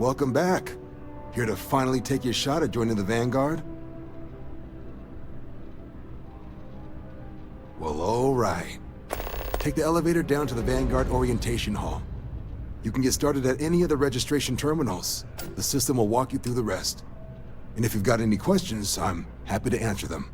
Welcome back. Here to finally take your shot at joining the Vanguard? Well, all right. Take the elevator down to the Vanguard Orientation Hall. You can get started at any of the registration terminals. The system will walk you through the rest. And if you've got any questions, I'm happy to answer them.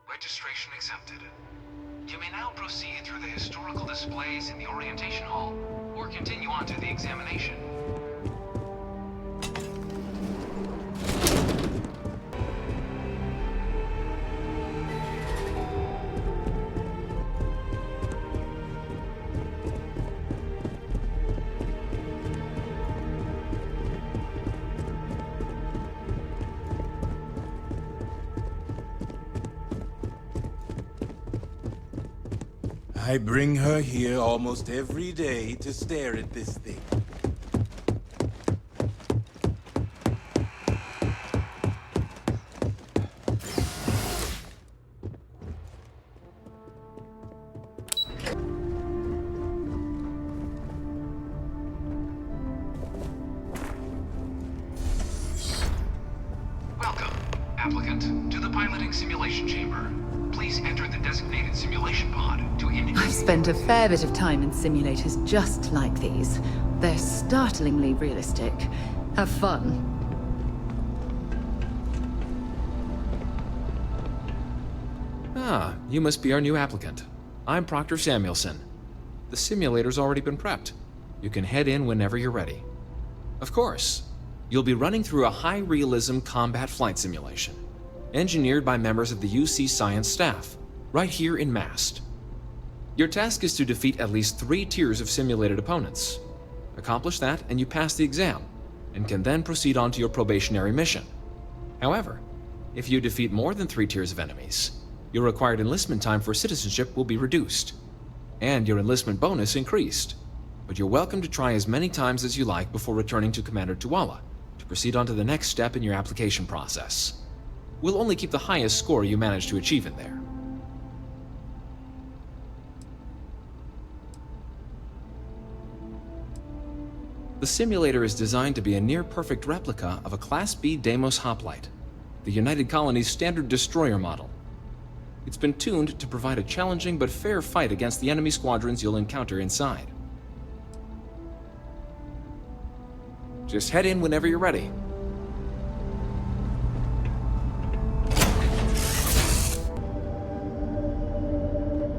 Registration accepted. You may now proceed through the historical displays in the orientation hall, or continue on to the examination. I bring her here almost every day to stare at this thing. Welcome, applicant, to the piloting simulation chamber. Please enter the designated simulation pod to indicate... I've spent a fair bit of time in simulators just like these. They're startlingly realistic. Have fun. Ah, you must be our new applicant. I'm Proctor Samuelson. The simulator's already been prepped. You can head in whenever you're ready. Of course, you'll be running through a high-realism combat flight simulation, engineered by members of the UC Science staff, right here in Mast. Your task is to defeat at least 3 tiers of simulated opponents. Accomplish that and you pass the exam, and can then proceed on to your probationary mission. However, if you defeat more than 3 tiers of enemies, your required enlistment time for citizenship will be reduced, and your enlistment bonus increased. But you're welcome to try as many times as you like before returning to Commander Tuala to proceed on to the next step in your application process. We'll only keep the highest score you manage to achieve in there. The simulator is designed to be a near-perfect replica of a Class B Deimos hoplite, the United Colony's standard destroyer model. It's been tuned to provide a challenging but fair fight against the enemy squadrons you'll encounter inside. Just head in whenever you're ready.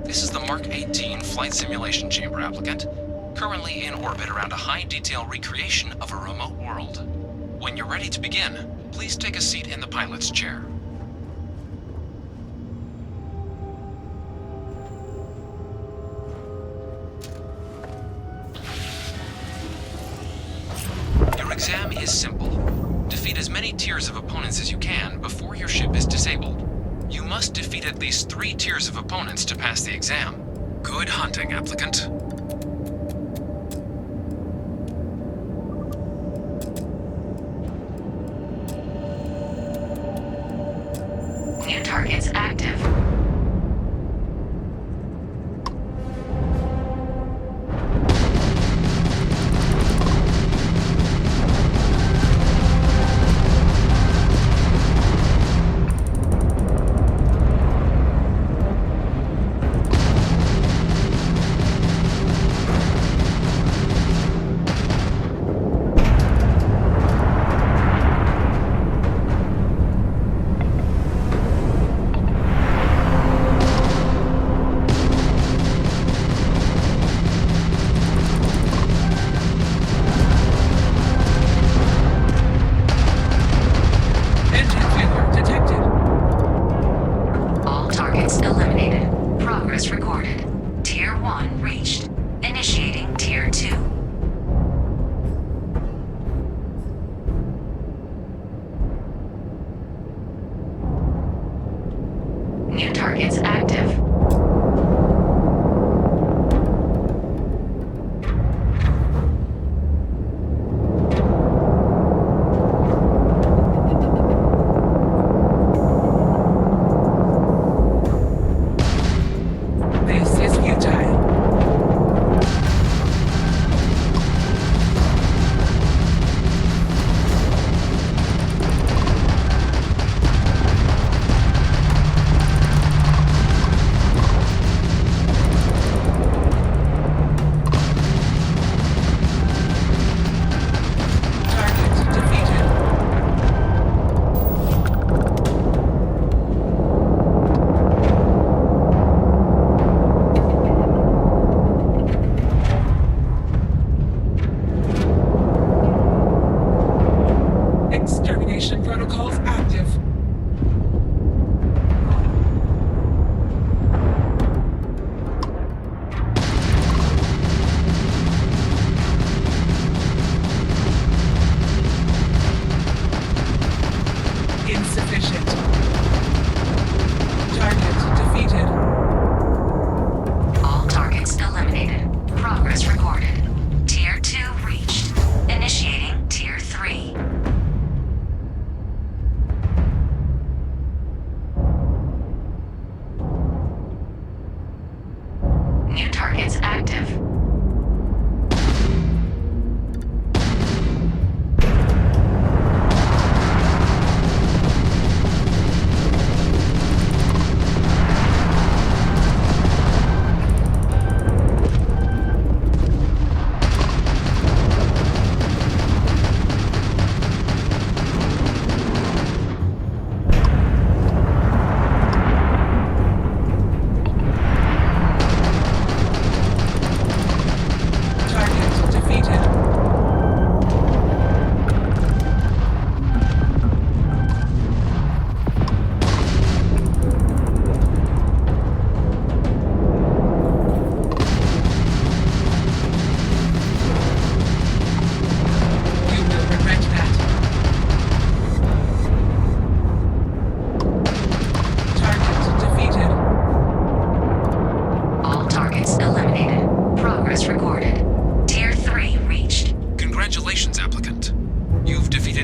This is the Mark 18 Flight Simulation Chamber applicant, currently in orbit around a high-detail recreation of a remote world. When you're ready to begin, please take a seat in the pilot's chair. Your exam is simple. Defeat as many tiers of opponents as you can before your ship is disabled. You must defeat at least 3 tiers of opponents to pass the exam. Good hunting, applicant. New targets active.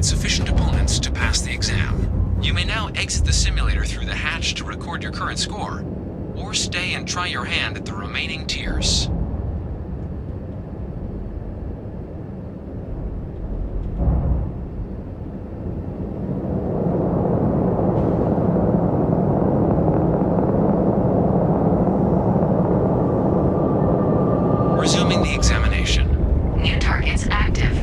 defeated sufficient opponents to pass the exam. You may now exit the simulator through the hatch to record your current score, or stay and try your hand at the remaining tiers. Resuming the examination. New targets active.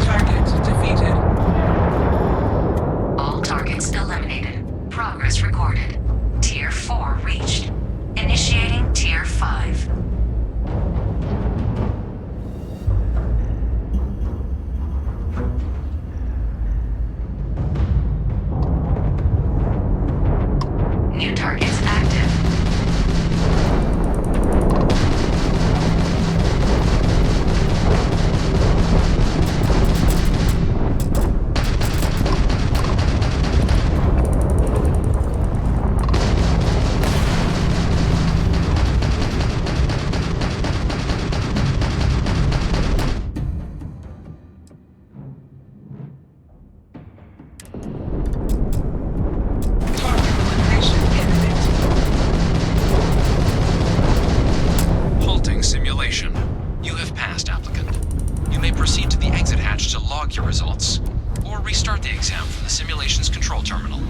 Target defeated. All targets eliminated. Progress recorded. Tier 4 reached. Initiating Tier 5. New targets active. Target elimination imminent. Halting simulation. You have passed, applicant. You may proceed to the exit hatch to log your results, or restart the exam from the simulation's control terminal.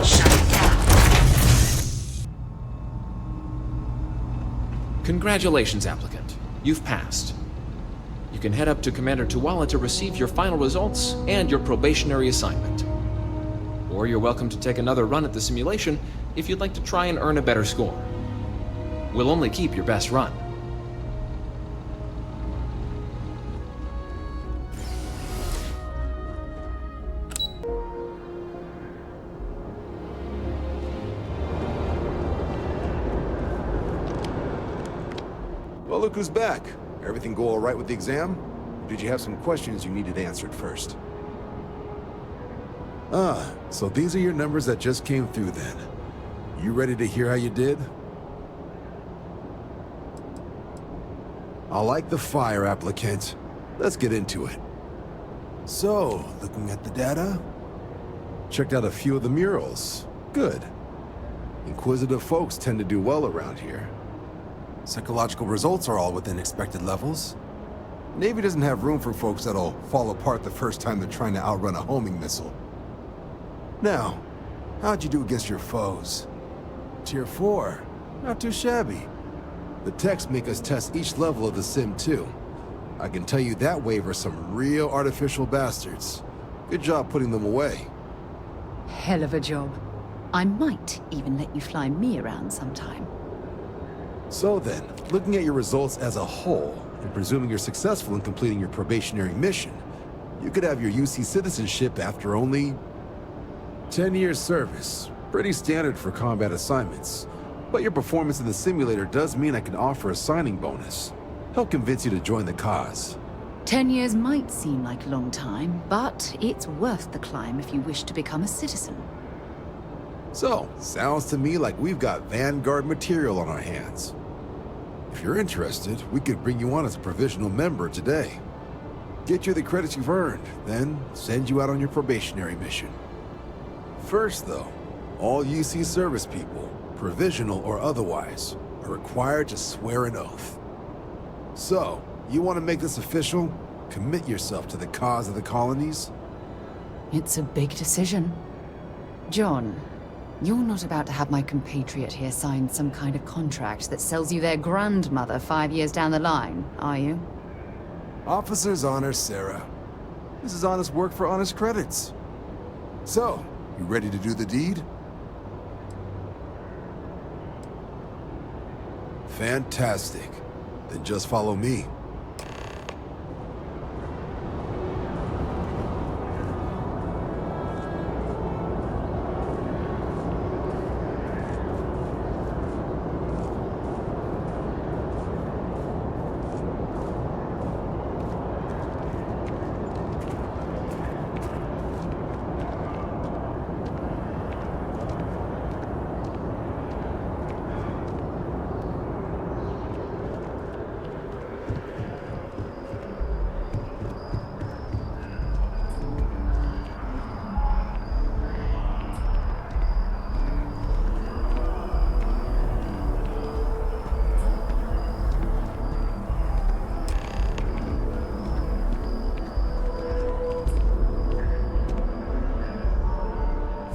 Shutting down. Congratulations, applicant. You've passed. You can head up to Commander Tuwala to receive your final results and your probationary assignment. Or you're welcome to take another run at the simulation if you'd like to try and earn a better score. We'll only keep your best run. Well, look who's back. Everything go all right with the exam? Or did you have some questions you needed answered first? So these are your numbers that just came through then. You ready to hear how you did? I like the fire, applicant. Let's get into it. So, looking at the data, checked out a few of the murals. Good. Inquisitive folks tend to do well around here. Psychological results are all within expected levels. Navy doesn't have room for folks that'll fall apart the first time they're trying to outrun a homing missile. Now, how'd you do against your foes? Tier 4, not too shabby. The techs make us test each level of the sim too. I can tell you that waiver's some real artificial bastards. Good job putting them away. Hell of a job. I might even let you fly me around sometime. So then, looking at your results as a whole, and presuming you're successful in completing your probationary mission, you could have your UC citizenship after only 10 years service. Pretty standard for combat assignments. But your performance in the simulator does mean I can offer a signing bonus. Help convince you to join the cause. 10 years might seem like a long time, but it's worth the climb if you wish to become a citizen. So, sounds to me like we've got Vanguard material on our hands. If you're interested, we could bring you on as a provisional member today. Get you the credits you've earned, then send you out on your probationary mission. First, though, all UC service people, provisional or otherwise, are required to swear an oath. So, you want to make this official? Commit yourself to the cause of the colonies? It's a big decision. John, you're not about to have my compatriot here sign some kind of contract that sells you their grandmother 5 years down the line, are you? Officer's honor, Sarah. This is honest work for honest credits. So, you ready to do the deed? Fantastic. 'Fantastic. 'Then just follow me.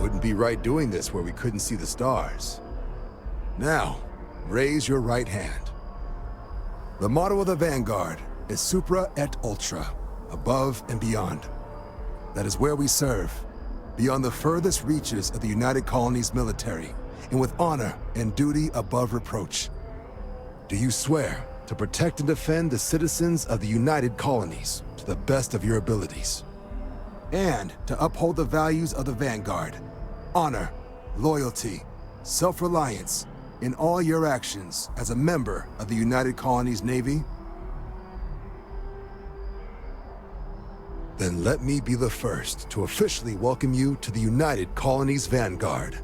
Wouldn't be right doing this where we couldn't see the stars. Now, raise your right hand. The motto of the Vanguard is Supra et Ultra, above and beyond. That is where we serve, beyond the furthest reaches of the United Colonies military, and with honor and duty above reproach. Do you swear to protect and defend the citizens of the United Colonies to the best of your abilities? And to uphold the values of the Vanguard, honor, loyalty, self-reliance, in all your actions as a member of the United Colonies Navy? Then let me be the first to officially welcome you to the United Colonies Vanguard.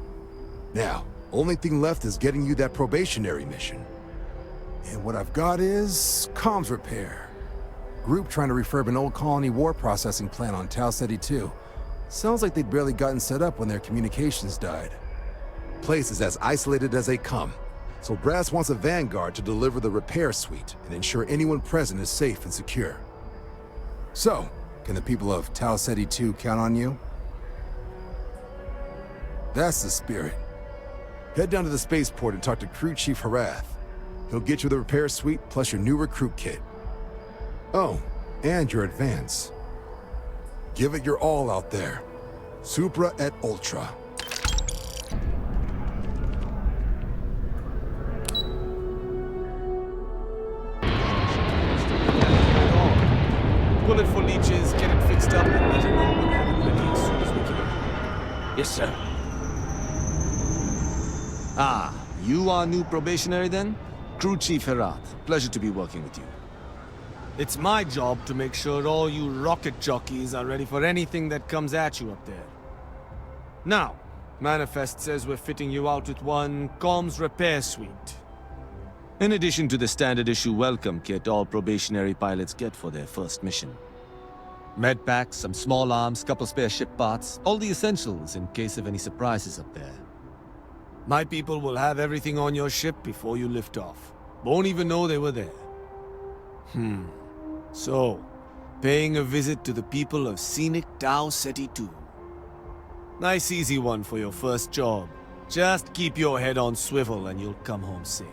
Now, only thing left is getting you that probationary mission. And what I've got is comms repair. Group trying to refurb an old colony war processing plant on Tau Ceti 2. Sounds like they'd barely gotten set up when their communications died. Place is as isolated as they come, so Brass wants a Vanguard to deliver the repair suite and ensure anyone present is safe and secure. So, can the people of Tau Ceti 2 count on you? That's the spirit. Head down to the spaceport and talk to Crew Chief Harath. He'll get you the repair suite plus your new recruit kit. Oh, and your advance. Give it your all out there. Supra et Ultra. Bullet for leeches, get it fixed up, and let him know we'll have it ready as soon as we can. Yes, sir. Ah, you are new probationary then? Crew Chief Herat, pleasure to be working with you. It's my job to make sure all you rocket jockeys are ready for anything that comes at you up there. Now, Manifest says we're fitting you out with one comms repair suite. In addition to the standard issue welcome kit all probationary pilots get for their first mission. Med packs, some small arms, couple spare ship parts, all the essentials in case of any surprises up there. My people will have everything on your ship before you lift off. Won't even know they were there. So, paying a visit to the people of scenic Tau Ceti 2. Nice easy one for your first job. Just keep your head on swivel and you'll come home safe.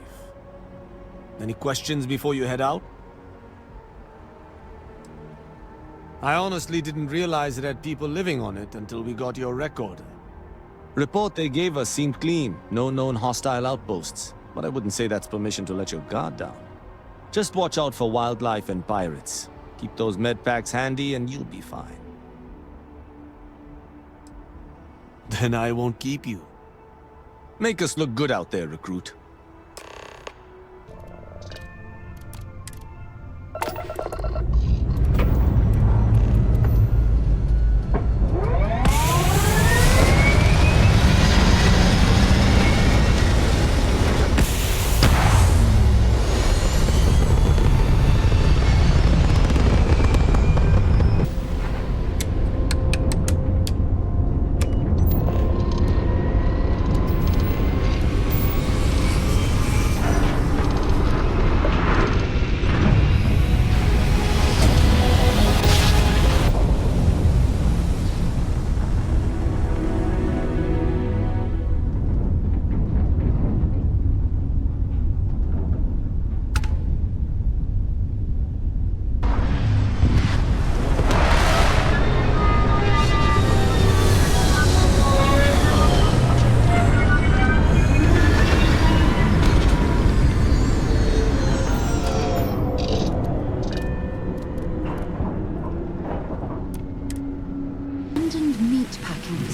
Any questions before you head out? I honestly didn't realize it had people living on it until we got your recorder. Report they gave us seemed clean, no known hostile outposts, but I wouldn't say that's permission to let your guard down. Just watch out for wildlife and pirates. Keep those med packs handy and you'll be fine. Then I won't keep you. Make us look good out there, recruit.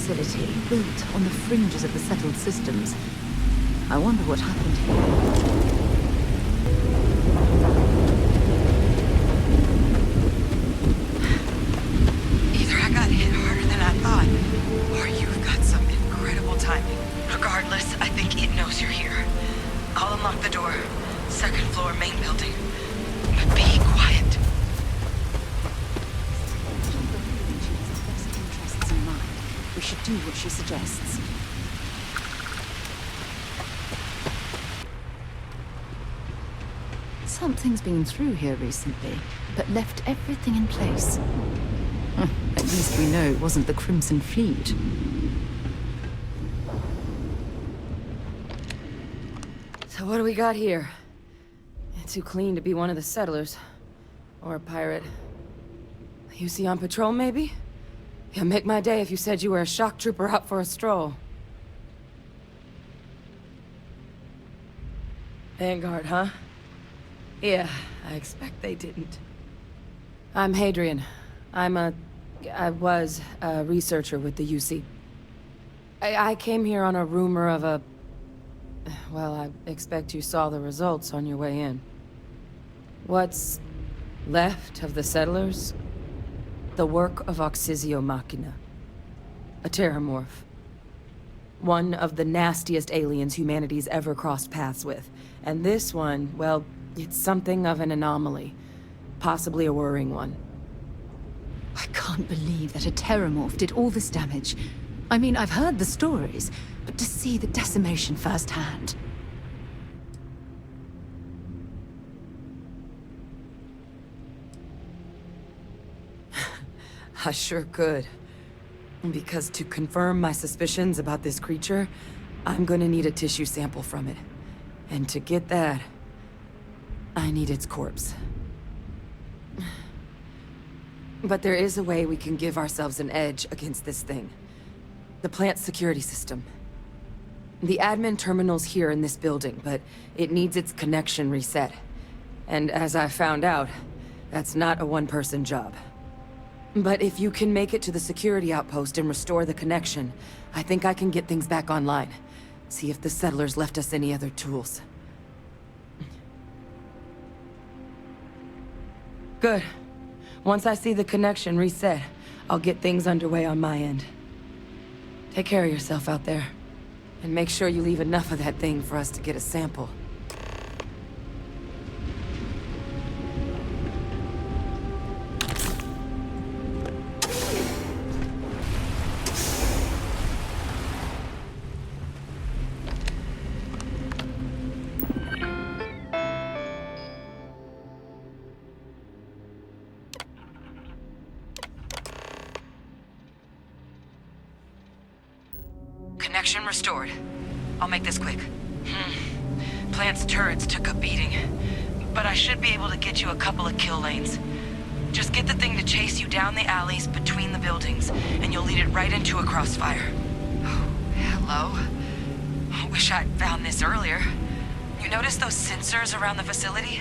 Facility built on the fringes of the settled systems. I wonder what happened here. Either I got hit harder than I thought, or you've got some incredible timing. Regardless, I think it knows you're here. I'll unlock the door. Second floor, main building. But be quiet. We should do what she suggests. Something's been through here recently, but left everything in place. At least we know it wasn't the Crimson Fleet. What do we got here? Too clean to be one of the settlers. Or a pirate. You see on patrol, maybe? Yeah, make my day if you said you were a shock trooper out for a stroll. Vanguard, huh? Yeah, I expect they didn't. I'm Hadrian. I was a researcher with the UC. I came here on a rumor of a... Well, I expect you saw the results on your way in. What's left of the settlers? The work of Oxysio Machina. A terramorph. One of the nastiest aliens humanity's ever crossed paths with. And this one, well, it's something of an anomaly. Possibly a worrying one. I can't believe that a terramorph did all this damage. I mean, I've heard the stories, but to see the decimation firsthand... I sure could. Because to confirm my suspicions about this creature, I'm gonna need a tissue sample from it. And to get that, I need its corpse. But there is a way we can give ourselves an edge against this thing. The plant's security system. The admin terminal's here in this building, but it needs its connection reset. And as I found out, that's not a one-person job. But if you can make it to the security outpost and restore the connection, I think I can get things back online. See if the settlers left us any other tools. Good. Once I see the connection reset, I'll get things underway on my end. Take care of yourself out there. And make sure you leave enough of that thing for us to get a sample. Connection restored. I'll make this quick. Plant's turrets took a beating, but I should be able to get you a couple of kill lanes. Just get the thing to chase you down the alleys between the buildings, and you'll lead it right into a crossfire. Oh, hello. Wish I'd found this earlier. You notice those sensors around the facility?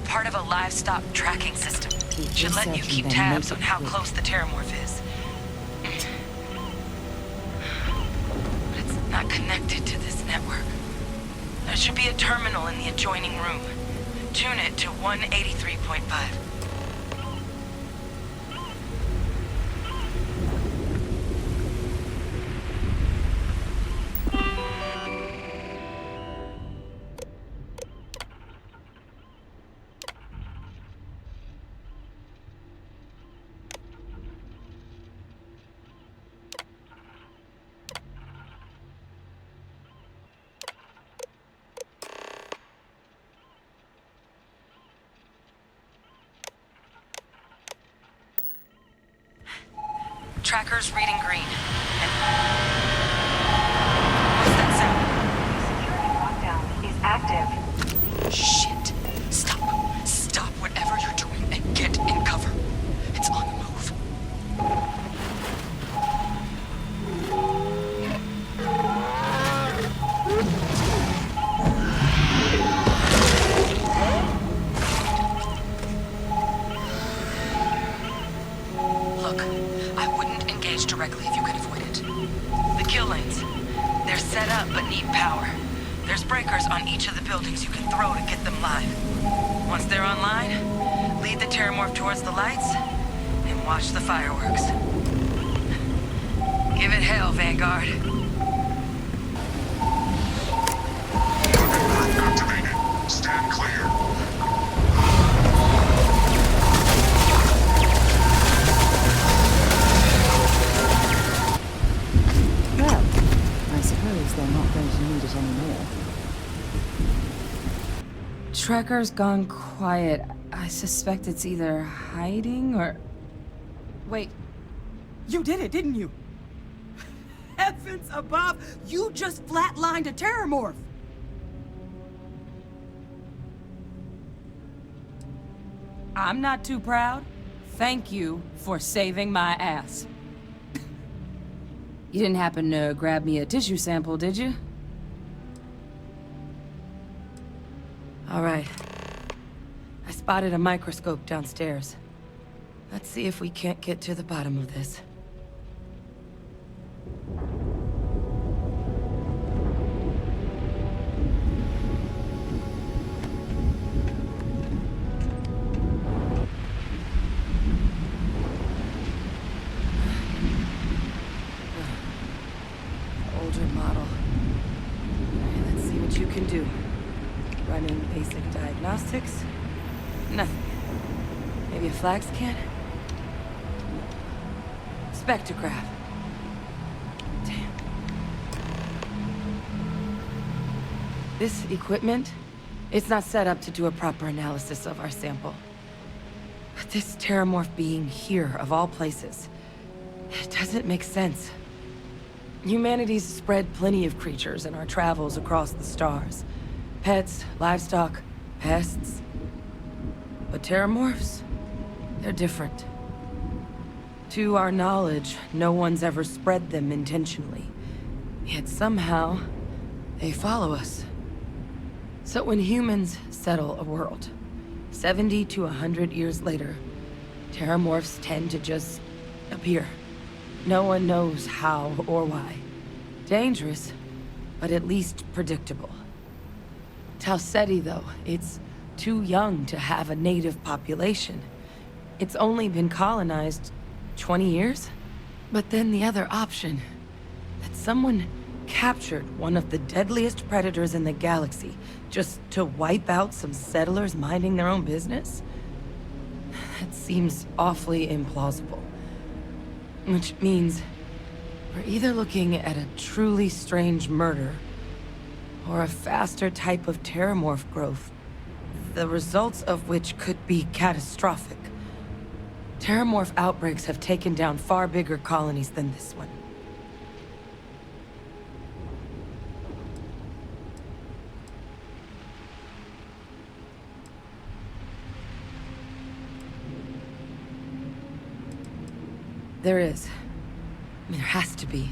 Part of a livestock tracking system. Should let you keep tabs on how close the terramorph is. Not connected to this network. There should be a terminal in the adjoining room. Tune it to 183.5. Tracker's reading green. What's that sound? Security lockdown is active. Shit. Stop. Stop whatever you're doing and get in cover. It's on the move. Look, I wouldn't engage directly if you could avoid it. The kill lanes. They're set up but need power. There's breakers on each of the buildings you can throw to get them live. Once they're online, lead the terramorph towards the lights and watch the fireworks. Give it hell, Vanguard. Activated. Stand clear. Well, I suppose they're not going to need it anymore. Tracker's gone quiet. I suspect it's either hiding or... Wait. You did it, didn't you? Heavens above! You just flatlined a terramorph! I'm not too proud. Thank you for saving my ass. You didn't happen to grab me a tissue sample, did you? All right. I spotted a microscope downstairs. Let's see if we can't get to the bottom of this. Older model. Okay, let's see what you can do. Running basic diagnostics. Nothing. Maybe a flax can? Spectrograph. Damn. This equipment, it's not set up to do a proper analysis of our sample. But this terramorph being here, of all places, it doesn't make sense. Humanity's spread plenty of creatures in our travels across the stars. Pets, livestock, pests. But terramorphs? They're different. To our knowledge, no one's ever spread them intentionally. Yet somehow, they follow us. So when humans settle a world, 70 to 100 years later, terramorphs tend to just appear. No one knows how or why. Dangerous, but at least predictable. Tau Ceti, though, it's too young to have a native population. It's only been colonized 20 years? But then the other option, that someone captured one of the deadliest predators in the galaxy just to wipe out some settlers minding their own business? That seems awfully implausible. Which means we're either looking at a truly strange murder or a faster type of terramorph growth, the results of which could be catastrophic. Terramorph outbreaks have taken down far bigger colonies than this one. There is. I mean, there has to be.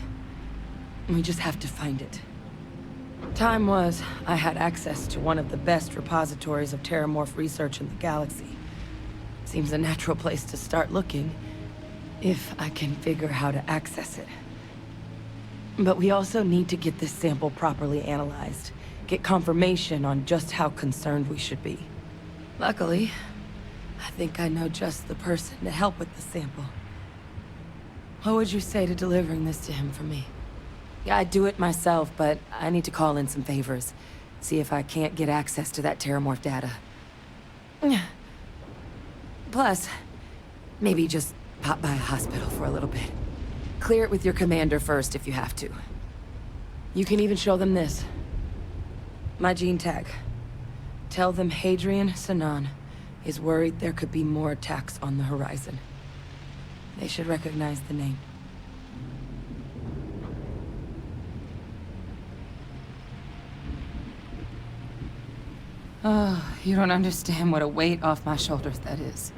We just have to find it. Time was, I had access to one of the best repositories of terramorph research in the galaxy. Seems a natural place to start looking, if I can figure how to access it. But we also need to get this sample properly analyzed, get confirmation on just how concerned we should be. Luckily, I think I know just the person to help with the sample. What would you say to delivering this to him for me? Yeah, I'd do it myself, but I need to call in some favors. See if I can't get access to that terramorph data. Plus, maybe just pop by a hospital for a little bit. Clear it with your commander first if you have to. You can even show them this. My gene tag. Tell them Hadrian Sanan is worried there could be more attacks on the horizon. They should recognize the name. Oh, you don't understand what a weight off my shoulders that is.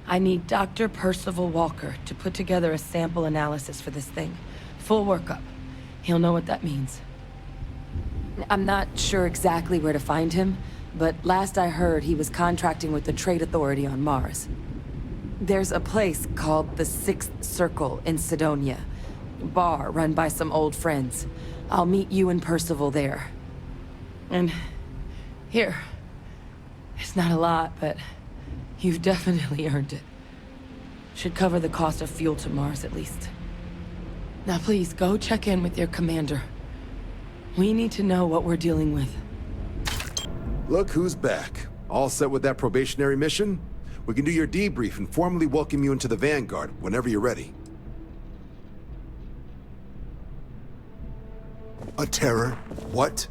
I need Dr. Percival Walker to put together a sample analysis for this thing. Full workup. He'll know what that means. I'm not sure exactly where to find him, but last I heard he was contracting with the Trade Authority on Mars. There's a place called the Sixth Circle in Sidonia. A bar run by some old friends. I'll meet you and Percival there. And here. It's not a lot, but you've definitely earned it. Should cover the cost of fuel to Mars, at least. Now please, go check in with your commander. We need to know what we're dealing with. Look who's back. All set with that probationary mission? We can do your debrief and formally welcome you into the Vanguard whenever you're ready. A terror? What?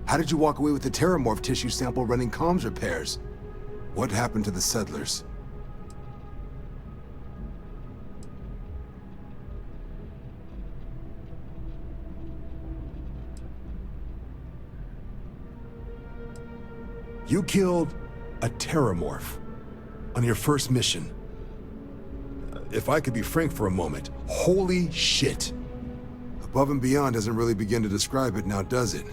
How did you walk away with the terramorph tissue sample running comms repairs? What happened to the settlers? You killed a terramorph. on your first mission. If I could be frank for a moment, holy shit. Above and beyond doesn't really begin to describe it now, does it?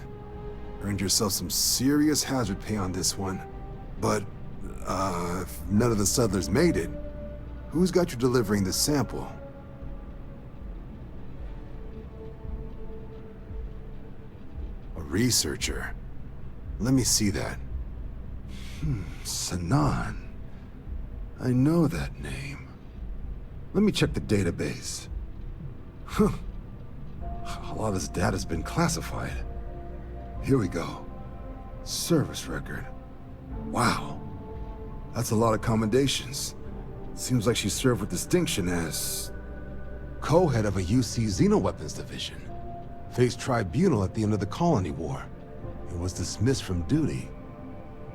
Earned yourself some serious hazard pay on this one. But, if none of the settlers made it, who's got you delivering the sample? A researcher. Let me see that. Sanan. I know that name. Let me check the database. Huh. A lot of this data's been classified. Here we go. Service record. Wow. That's a lot of commendations. Seems like she served with distinction as co-head of a UC Xenoweapons division. Faced tribunal at the end of the Colony War. And was dismissed from duty.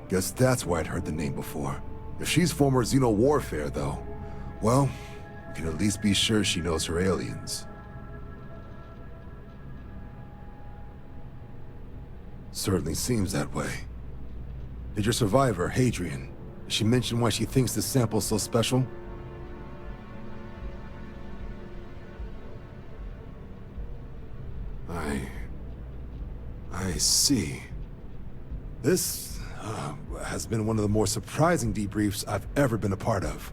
Guess that's why I'd heard the name before. If she's former Xeno warfare, though, well, we can at least be sure she knows her aliens. Certainly seems that way. Did your survivor, Hadrian, did she mention why she thinks this sample's so special? I see. This has been one of the more surprising debriefs I've ever been a part of.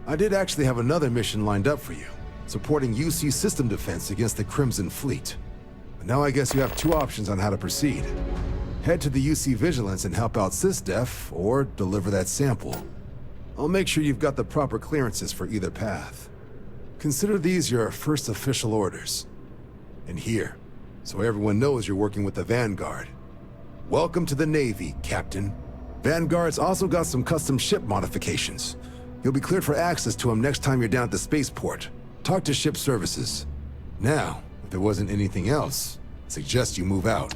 I did actually have another mission lined up for you, supporting UC system defense against the Crimson Fleet. But now I guess you have two options on how to proceed. Head to the UC Vigilance and help out SysDef, or deliver that sample. I'll make sure you've got the proper clearances for either path. Consider these your first official orders. And here, so everyone knows you're working with the Vanguard. Welcome to the Navy, Captain. Vanguard's also got some custom ship modifications. You'll be cleared for access to them next time you're down at the spaceport. Talk to ship services. Now, if there wasn't anything else, I suggest you move out.